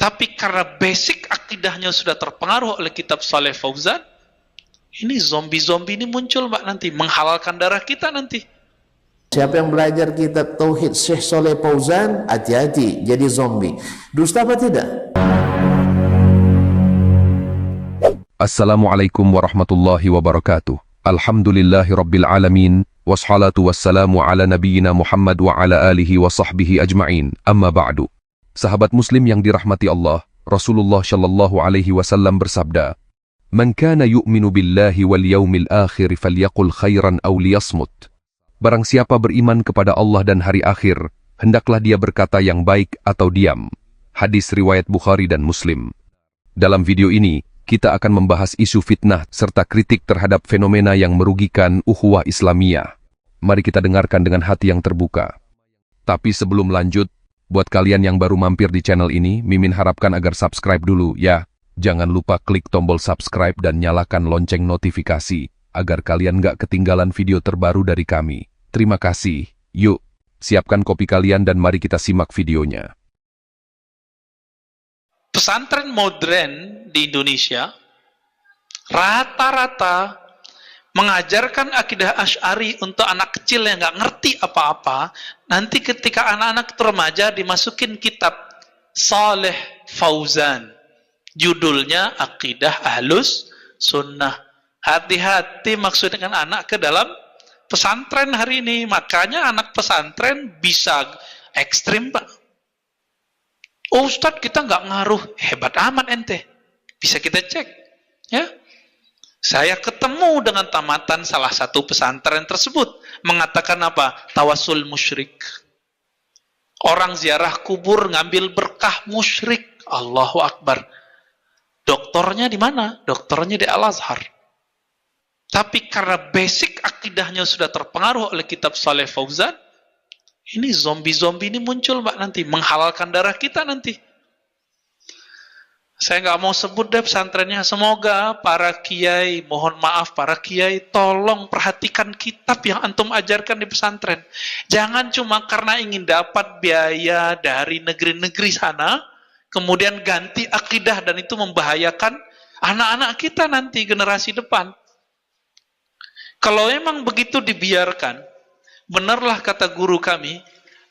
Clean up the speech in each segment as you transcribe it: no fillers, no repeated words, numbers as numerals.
Tapi karena basic akidahnya sudah terpengaruh oleh kitab Saleh Fauzan, ini zombie-zombie ini muncul Pak nanti, menghalalkan darah kita nanti. Siapa yang belajar kitab Tauhid Syekh Saleh Fauzan, hati-hati jadi zombie. Dusta apa tidak? Assalamualaikum warahmatullahi wabarakatuh. Alhamdulillahi rabbil alamin. Wassalatu wassalamu ala nabiyyina Muhammad wa ala alihi wa sahbihi ajma'in. Amma ba'du. Sahabat muslim yang dirahmati Allah, Rasulullah sallallahu alaihi wasallam bersabda, "Man kana yu'minu billahi wal yaumil akhir falyaqul khairan aw liyasmut." Barang siapa beriman kepada Allah dan hari akhir, hendaklah dia berkata yang baik atau diam. Hadis riwayat Bukhari dan Muslim. Dalam video ini, kita akan membahas isu fitnah serta kritik terhadap fenomena yang merugikan ukhuwah Islamiyah. Mari kita dengarkan dengan hati yang terbuka. Tapi sebelum lanjut, buat kalian yang baru mampir di channel ini, Mimin harapkan agar subscribe dulu ya. Jangan lupa klik tombol subscribe dan nyalakan lonceng notifikasi, agar kalian gak ketinggalan video terbaru dari kami. Terima kasih. Yuk, siapkan kopi kalian dan mari kita simak videonya. Pesantren modern di Indonesia rata-rata mengajarkan akidah Asy'ari untuk anak kecil yang nggak ngerti apa-apa. Nanti ketika anak-anak remaja dimasukin kitab Saleh Fauzan, judulnya Akidah Ahlus Sunnah. Hati-hati maksud dengan anak ke dalam pesantren hari ini. Makanya anak pesantren bisa ekstrim Pak. Oh Ustadz, kita nggak ngaruh. Hebat amat ente. Bisa kita cek. Ya. Saya ketemu dengan tamatan salah satu pesantren tersebut. Mengatakan apa? Tawasul musyrik. Orang ziarah kubur ngambil berkah musyrik. Allahu Akbar. Doktornya di mana? Doktornya di Al-Azhar. Tapi karena basic akidahnya sudah terpengaruh oleh kitab Saleh Fauzan, ini zombie-zombie ini muncul Mbak nanti, menghalalkan darah kita nanti. Saya nggak mau sebut deh pesantrennya. Semoga para kiai, mohon maaf para kiai, tolong perhatikan kitab yang antum ajarkan di pesantren. Jangan cuma karena ingin dapat biaya dari negeri-negeri sana, kemudian ganti akidah dan itu membahayakan anak-anak kita nanti, generasi depan. Kalau memang begitu dibiarkan, benarlah kata guru kami,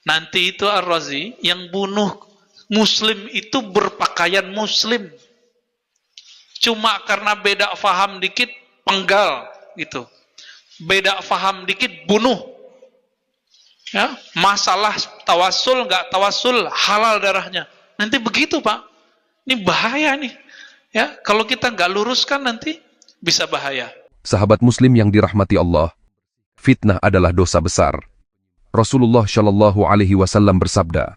nanti itu Ar-Razi yang bunuh Muslim itu berpakaian Muslim. Cuma karena beda faham dikit, penggal gitu. Beda faham dikit, bunuh. Ya, masalah tawasul nggak tawasul, halal darahnya. Nanti begitu Pak. Ini bahaya nih. Ya, kalau kita nggak luruskan nanti bisa bahaya. Sahabat muslim yang dirahmati Allah, fitnah adalah dosa besar. Rasulullah sallallahu alaihi wasallam bersabda,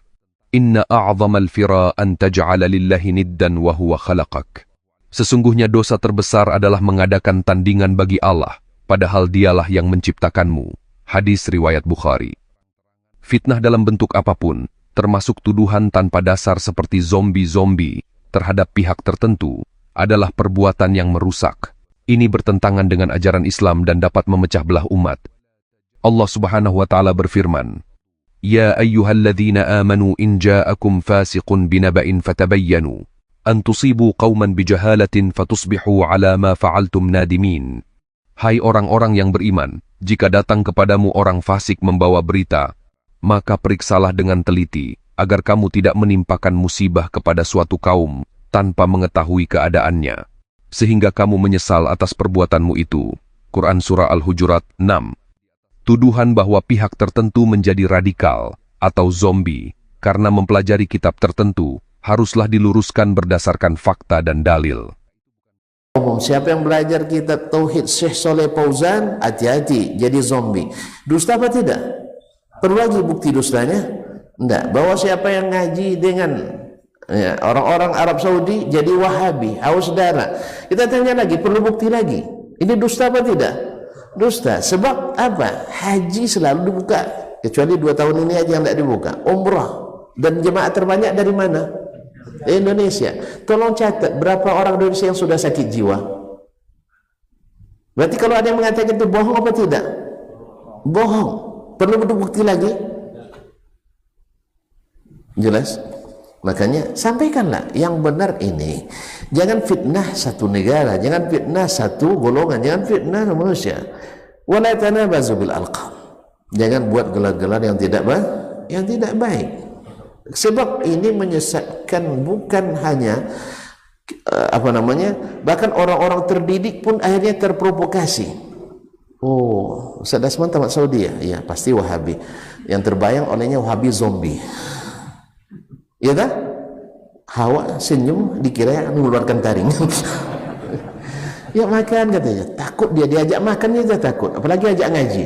"Inna a'zamal fira an taj'ala lillahi niddan wa huwa khalaqak." Sesungguhnya dosa terbesar adalah mengadakan tandingan bagi Allah, padahal dialah yang menciptakanmu. Hadis riwayat Bukhari. Fitnah dalam bentuk apapun, termasuk tuduhan tanpa dasar seperti zombie-zombie terhadap pihak tertentu, adalah perbuatan yang merusak. Ini bertentangan dengan ajaran Islam dan dapat memecah belah umat. Allah Subhanahu wa taala berfirman, "Ya ayyuhalladzina amanu in ja'akum fasiqun binaba'in fatabayyanu an tusibu qauman bijahalatin fatusbihu 'ala ma fa'altum nadimin." Hai orang-orang yang beriman, jika datang kepadamu orang fasik membawa berita, maka periksalah dengan teliti agar kamu tidak menimpakan musibah kepada suatu kaum tanpa mengetahui keadaannya, sehingga kamu menyesal atas perbuatanmu itu. Quran Surah Al-Hujurat 6. Tuduhan bahwa pihak tertentu menjadi radikal atau zombie karena mempelajari kitab tertentu haruslah diluruskan berdasarkan fakta dan dalil. Siapa yang belajar kitab Tauhid Syekh Saleh Fauzan, hati-hati jadi zombie. Dusta apa tidak? Perlu lagi bukti dustanya? Enggak. Bahwa siapa yang ngaji dengan orang-orang Arab Saudi jadi Wahabi, haus darah. Kita tanya lagi, perlu bukti lagi. Ini dusta apa tidak? Dusta. Sebab apa? Haji selalu dibuka, kecuali 2 tahun ini aja yang tidak dibuka. Umrah. Dan jemaah terbanyak dari mana? Indonesia. Tolong catat berapa orang Indonesia yang sudah sakit jiwa. Berarti kalau ada yang mengatakan itu bohong apa tidak? Bohong. Perlu bukti lagi? Jelas? Makanya sampaikanlah yang benar ini. Jangan fitnah satu negara, jangan fitnah satu golongan, jangan fitnah manusia. Wala tanabazu bil alqab. Jangan buat gelar-gelar yang tidak baik. Sebab ini menyesatkan bukan hanya bahkan orang-orang terdidik pun akhirnya terprovokasi. Oh, Ustaz Dasman tamat Saudi ya? Ya, pasti Wahabi. Yang terbayang olehnya Wahabi zombie. Ya kan? Hawa senyum dikira mengeluarkan taring. Ya makan katanya. Takut dia diajak makan dia takut. Apalagi ajak ngaji.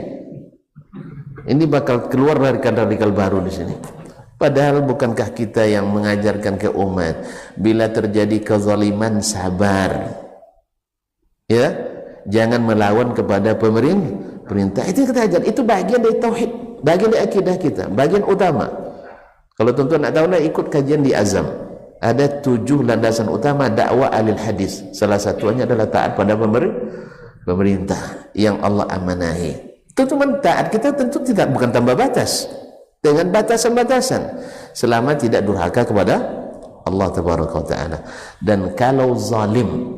Ini bakal keluar radikal-radikal baru di sini. Padahal bukankah kita yang mengajarkan ke umat bila terjadi kezaliman sabar. Ya, jangan melawan kepada pemerintah. Itu kita ajar. Itu bagian dari tauhid, bagian dari akidah kita, bagian utama. Kalau tuan-tuan nak tahu, ikut kajian di Azam. Ada 7 landasan utama dakwah alil hadis. Salah satunya adalah taat pada pemerintah yang Allah amanahi. Teman-teman, taat kita tentu bukan tambah batas, dengan batasan-batasan, selama tidak durhaka kepada Allah Tabaraka wa Ta'ala. Dan kalau zalim,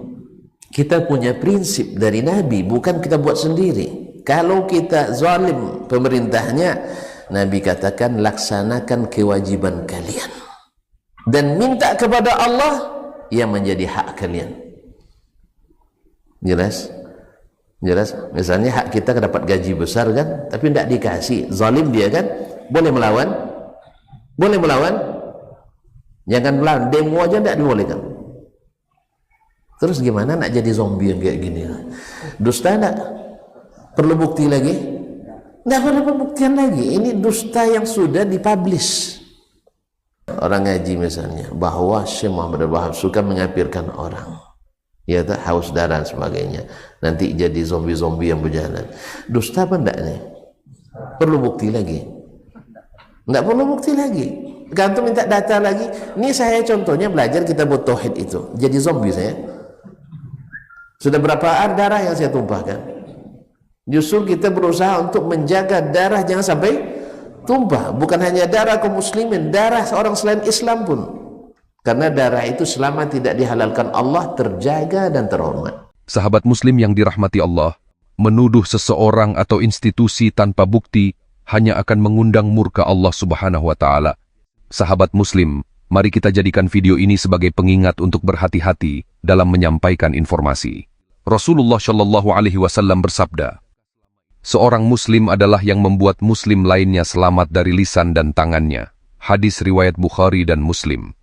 kita punya prinsip dari Nabi, bukan kita buat sendiri. Kalau kita zalim pemerintahnya, Nabi katakan laksanakan kewajiban kalian dan minta kepada Allah yang menjadi hak kalian. Jelas? Misalnya hak kita dapat gaji besar kan, tapi tidak dikasih, zalim dia kan, boleh melawan? Jangan melawan, demo aja tidak dibolehkan. Terus gimana nak jadi zombie yang kayak gini? Dusta tak? Perlu bukti lagi? Tidak perlu pembuktian lagi. Ini dusta yang sudah dipublish. Orang ngaji misalnya bahwa Syekh Muhammad Al-Wahhab suka mengapirkan orang, ya tak, haus darah dan sebagainya, nanti jadi zombie-zombie yang berjalan. Dusta apa enggak nih? Perlu bukti lagi? Enggak perlu bukti lagi. Gantung minta data lagi. Ini saya contohnya belajar kita buat tauhid itu. Jadi zombie saya. Sudah berapa darah yang saya tumpahkan? Justru kita berusaha untuk menjaga darah jangan sampai tumpah. Bukan hanya darah kaum muslimin, darah seorang selain Islam pun. Karena darah itu selama tidak dihalalkan Allah terjaga dan terhormat. Sahabat muslim yang dirahmati Allah, menuduh seseorang atau institusi tanpa bukti hanya akan mengundang murka Allah Subhanahu wa Ta'ala. Sahabat muslim, mari kita jadikan video ini sebagai pengingat untuk berhati-hati dalam menyampaikan informasi. Rasulullah Shallallahu Alaihi Wasallam bersabda, seorang muslim adalah yang membuat muslim lainnya selamat dari lisan dan tangannya. Hadis riwayat Bukhari dan Muslim.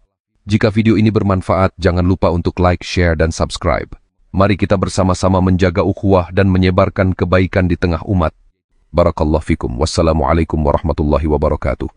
Jika video ini bermanfaat, jangan lupa untuk like, share, dan subscribe. Mari kita bersama-sama menjaga ukhuwah dan menyebarkan kebaikan di tengah umat. Barakallahu fikum. Wassalamualaikum warahmatullahi wabarakatuh.